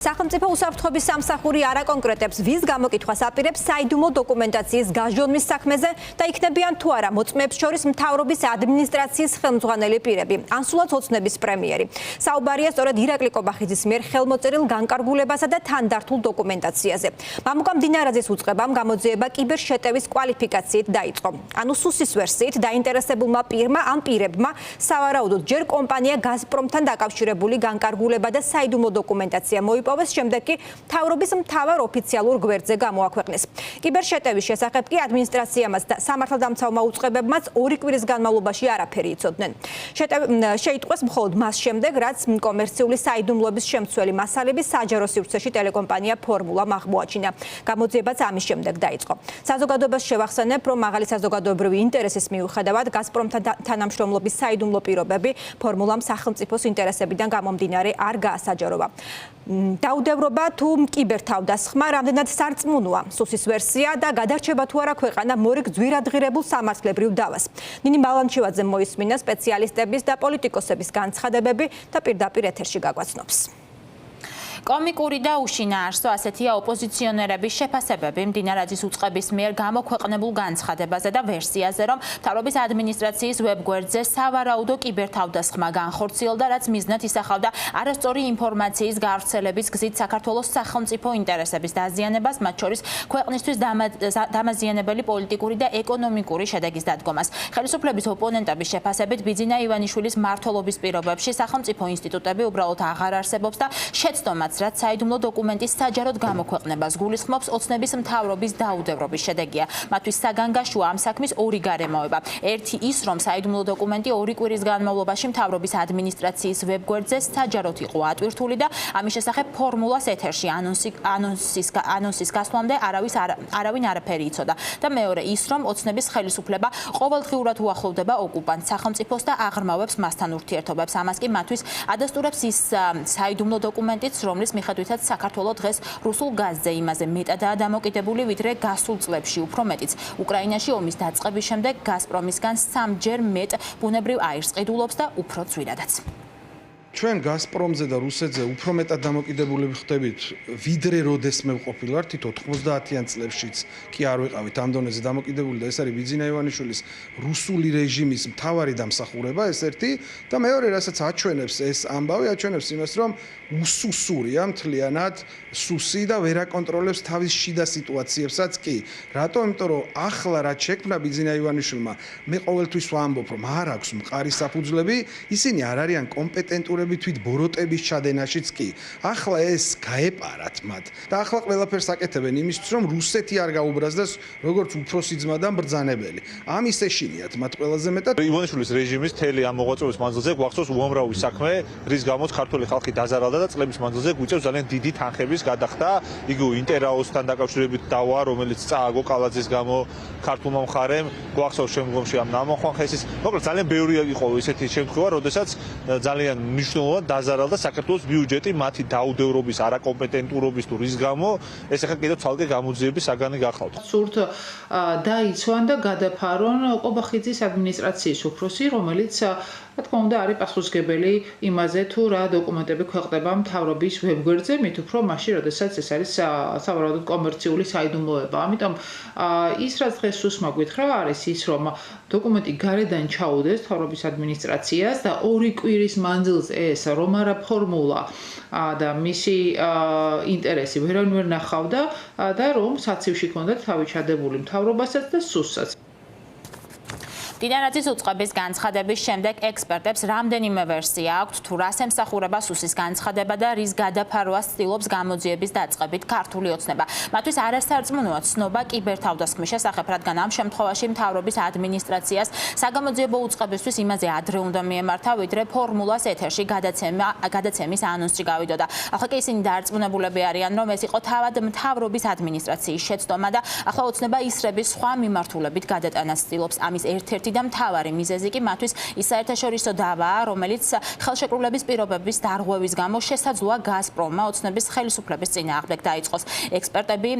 სახელმწიფო უსაფრთხოების სამსახური არ აკონკრეტებს, ვის გამოკითხვას აპირებს საიდუმლო დოკუმენტაციის გაჟონვის საქმეზე და იქნებიან თუ არა მოწმეებს შორის მთავრობის ადმინისტრაციის ხელმძღვანელი პირები, ან სულაც ოცნების პრემიერი. საუბარია სწორედ ირაკლი კობახიძის მიერ ხელმოწერილ განკარგულებასა და თანდართულ დოკუმენტაციაზე. მამუკა მდინარაძის უწყებამ გამოძიება კიბერშეტევის კვალიფიკაციით დაიწყო. ანუ სუსის ვერსიით დაინტერესებულმა პირმა ან პირებმა სავარაუდოდ ჯერ კომპანია გაზპრომთან დაკავშირებული განკარგულება და საიდუმლო დოკუმენტაცია მოიპოვეს, შემდეგ კი მთავრობის მთავარ ოფიციალურ გვერდზე გამოაქვეყნეს. კიბერშეტევის შესახებ კი ადმინისტრაციამაც და სამართალდამცავმა უწყებებმაც 2 კვირის განმავლობაში არაფერი იცოდნენ. შეიტყვეს მხოლოდ მას შემდეგ, რაც კომერციული საიდუმლოების შემცველი მასალების საჯარო სივრცეში ტელეკომპანია ფორმულამ აღმოაჩინა. გამოძიებაც ამის შემდეგ დაიწყო. საზოგადოებას შევახსენებ, რომ მაღალი საზოგადოებრივი ინტერესის მიუხედავად გაზპრომთან თანამშრომლობის საიდუმლო პირობები ფორმულამ სახელმწიფოს ინტერესებიდან გამომდინარე არ გაასაჯაროვა. დაუდევრობა თუ კიბერთავდასხმა რამდენად სარწმუნოა, სუსის ვერსია და გადარჩება თუ არა ქვეყანა მორიგ ძვირადღირებულ სამართლებრივ დავას. ნინი მალანჩივაძე მოისმინა სპეციალისტების და პოლიტიკოსების განცხადებები და პირდაპირ ეთერში გაგვაცნობს. კომიკური და უშინაარსო ასეთია ოპოზიციონერების შეფასებები მდინარაძის უწყების მიერ გამოქვეყნებულ განცხადებაზე და ვერსიაზე, რომ მთავრობის ადმინისტრაციის ვებგვერდზე სავარაუდო კიბერთავდასხმა განხორციელდა, რაც მიზნად ისახავდა არასწორი ინფორმაციის გავრცელების გზით საქართველოს სახელმწიფო ინტერესების დაზიანებას, მათ შორის ქვეყნისთვის დამაზიანებელი პოლიტიკური და ეკონომიკური შედეგის დადგომას. ხელისუფლების ოპონენტების შეფასებით ბიძინა ივანიშვილის მმართველობის პირობებში სახელმწიფო ინსტიტუტები უბრალოდ აღარ არსებობს და შეცდომა რაც საიდუმლო დოკუმენტის საჯაროდ გამოქვეყნებას გულისხმობს ოცნების მთავრობის დაუდევრობის შედეგია. მათთვის საგანგაშოა ამ საქმის 2 გარემოება. ერთი ის, რომ საიდუმლო დოკუმენტი 2 კვირის განმავლობაში მთავრობის ადმინისტრაციის ვებგვერდზე საჯაროდ იყო ატვირთული და ამის შესახებ ფორმულას ეთერში ანონსის გასვლამდე არავინ არაფერი იცოდა. და მეორე ის, რომ ოცნების ხელისუფლება ყოველდღიურად უახლოვდება ოკუპანტ სახელმწიფოს და აღრმავებს მასთან ურთიერთობებს. ამას კი მათთვის ადასტურებს ის საიდუმლო დოკუმენტიც, რომლის მიხედვითაც საქართველოს დღეს რუსულ გაზზე იმაზე მეტადაა დამოკიდებული, ვიდრე გასულ წლებში, უფრო მეტიც. უკრაინაში ომის დაწყების შემდეგ გაზპრომისგან 3-ჯერ მეტ ბუნებრივ აირს ყიდულობს და უფრო ძვირადაც. ჩვენ გაზპრომზე და რუსეთზე უფრო მეტად დამოკიდებულები ხდებით, ვიდრე როდესმე ვყოფილვართ, თვით 90-იან წლებშიც კი არ ვიყავით ამ დონეზე დამოკიდებული და ეს არის ბიძინა ივანიშვილის რუსული რეჟიმის მთავარი დამსახურება, ეს ერთი და მეორე, რასაც აჩვენებს ეს ამბავი, აჩვენებს იმას, რომ უსუსურია მთლიანად სუსი და ვერ აკონტროლებს თავის შიდა სიტუაციებსაც კი. რატომ? იმიტომ რომ ახლა რაც შექმნა ბიძინა ივანიშვილმა, მე ყოველთვის ვამბობ, რომ არ აქვს მყარი საფუძვლები, ისინი არ არიან კომპეტენტურები თვით ბოროტების ჩადენაშიც კი. ახლა ეს გაეპარათ მათ და ახლა ყველაფერს აკეთებენ იმისთვის, რომ რუსეთი არ გაუბრაზდეს როგორც უფროსი ძმა და მბრძანებელი. ამის ეშინიათ მათ ყველაზე მეტად. ივანიშვილის რეჟიმის თელი ამ მოღვაწეობის მანძილზე გვახსოვს უამრავი საქმე, რის გამოც ქართული ხალხი დაზარალდა და წლების მანძილზე გვიწევს ძალიან დიდი თანხების გადახდა. იგივე ინტერაოსთან დაკავშირებით დავა, რომელიც წააგო ყალაძის გამო ქართულმა მხარემ, გვახსოვს შემდგომში ამ ნამოხვან ხესის. მოკლედ ძალიან ბევრი იყო ესეთი შემთხვევა, როდესაც ძალიან მნიშვნელოვნად დაზარალდა საქართველოს ბიუჯეტი მათი დაუდევრობის, არაკომპეტენტურობის თუ რის გამო, ეს ახლა კიდევ ცალკე გამოძიების საგანი გახავთ. სურთ დაიცვან და გადაფარონ კობახიძის ადმინისტრაციის უფროსი, რომელიც რა თქმა უნდა არის პასუხისმგებელი იმაზე თუ რა დოკუმენტები ქვეყნდება მთავრობის ვებგვერდზე, მით უფრო მაშინ, როდესაც ეს არის სავარაუდოდ კომერციული საიდუმლოება. ამიტომ ის რაც დღეს სუსმა გითხრა არის ის, რომ დოკუმენტი გარედან ჩაუდეს მთავრობის ადმინისტრაციას და 2 კვირის მანძილზე ეს რომ არა ფორმულა და მისი ინტერესი ვერავინ ვერ ნახავდა და რომ საცივში ჰქონდა თავი ჩადებული მთავრობასაც და სუსსაც. მდინარაძის უწყების განცხადების შემდეგ ექსპერტებს რამდენიმე ვერსია აქვთ, თუ რას ემსახურება სუსის განცხადება და რის გადაფარვას ცდილობს გამოძიების დაწყებით ქართული ოცნება. მათთვის არასარწმუნოა ცნობა კიბერთავდასხმის შესახებ, რადგან ამ შემთხვევაში მთავრობის ადმინისტრაციას საგამოძიებო უწყებისთვის იმაზე ადრე უნდა მიემართა, ვიდრე ფორმულას ეთერში გადაცემის ანონსი გავიდოდა. ახლა კი ისინი დარწმუნებულები არიან, რომ ეს იყო თავად მთავრობის ადმინისტრაციის შეცდომა და ახლა ოცნება ისრების სხვა მიმართულებით გადატანას ცდილობს. ამის ერთ-ერთი და მთავარი მიზეზი კი მათთვის ის საერთაშორისო დავაა, რომელიც ხელშეკრულების პირობების დარღვევის გამო შესაძლოა გაზპრომმა ოცნების ხელისუფლების წინააღმდეგ დაიწყოს. ექსპერტები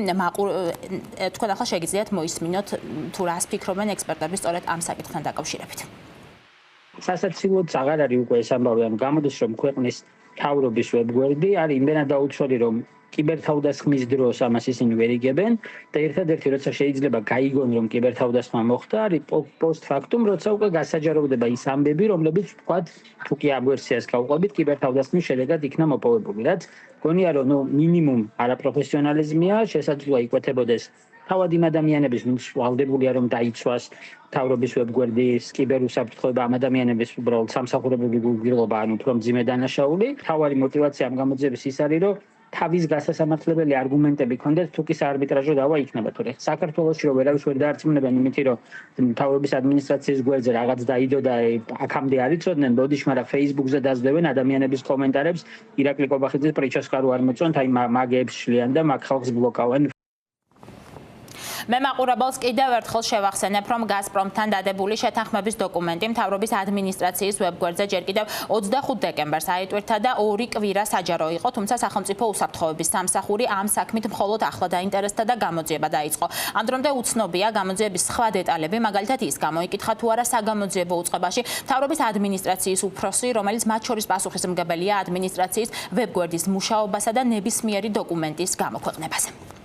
თქვენ ახლა შეგიძლიათ მოისმინოთ თუ რას ფიქრობენ ექსპერტები სწორედ ამ საკითხთან დაკავშირებით. სასაცილოც აღარ არის უკვე ეს ამბავი, ამ გამოდის რომ ქვეყნის მთავრობის ვებგვერდი არის იმდენად დაუცველი, რომ კიბერთავდასხმის დროს ამას ისინი ვერ იგებენ და ერთადერთი როცა შეიძლება გაიგონ რომ კიბერთავდასხმა მოხდა არის პოსტფაქტუმ როცა უკვე გასაჯაროვდება ის ამბები რომლებიც თქვათ თუ კი ამ ვერსიას გავყვებით კიბერთავდასხმის შედეგად იქნა მოპოვებული რაც გონია რომ მინიმუმ არაპროფესიონალიზმია შესაძლოა იკვეთებოდეს თავად იმ ადამიანების ვინც ვალდებულია რომ დაიცვას მთავრობის ვებგვერდის კიბერუსაფრთხოება ამ ადამიანების უბრალოდ სამსახურებრივი გულგრილობა ან უფრო მძიმე დანაშაული თავარი мотиваცია ამ გამოძიების ის არის რომ თავის გასასამართლებელი არგუმენტები ქონდეს თუ კი საარბიტრაჟო დავა იქნება თორე საქართველოში რომ ვერავის ვერ დაარწმუნებენ იმითი რომ მთავრობის ადმინისტრაციის გვერდზე რაღაც დაიდო და აქამდე არ იცოდნენ ბოდიში მაგრამ Facebook-ზე დაძლებენ ადამიანების კომენტარებს ირაკლი კობახიძის პრიჩას კარო არ მოწონთ აი მაგებს შლიან და მაგ ხალხს ბლოკავენ მე მაყურებელს კიდევ ერთხელ შევახსენებ, რომ გაზპრომთან დადებული შეთანხმების დოკუმენტი მთავრობის ადმინისტრაციის ვებგვერდზე ჯერ კიდევ 25 დეკემბერს აიტვირთა და 2 კვირა საჯარო იყო, თუმცა სახელმწიფო უსაფრთხოების სამსახური ამ საქმით მხოლოდ ახლა დაინტერესდა და გამოძიება დაიწყო. ამ დრომდე უცნობია გამოძიების სხვა დეტალები, მაგალითად ის გამოიკითხა თუ არა საგამოძიებო უწყებაში მთავრობის ადმინისტრაციის უფროსი, რომელიც მათ შორის პასუხისმგებელია ადმინისტრაციის ვებგვერდის მუშაობასა და ნებისმიერი დოკუმენტის გამოქვეყნებაზე.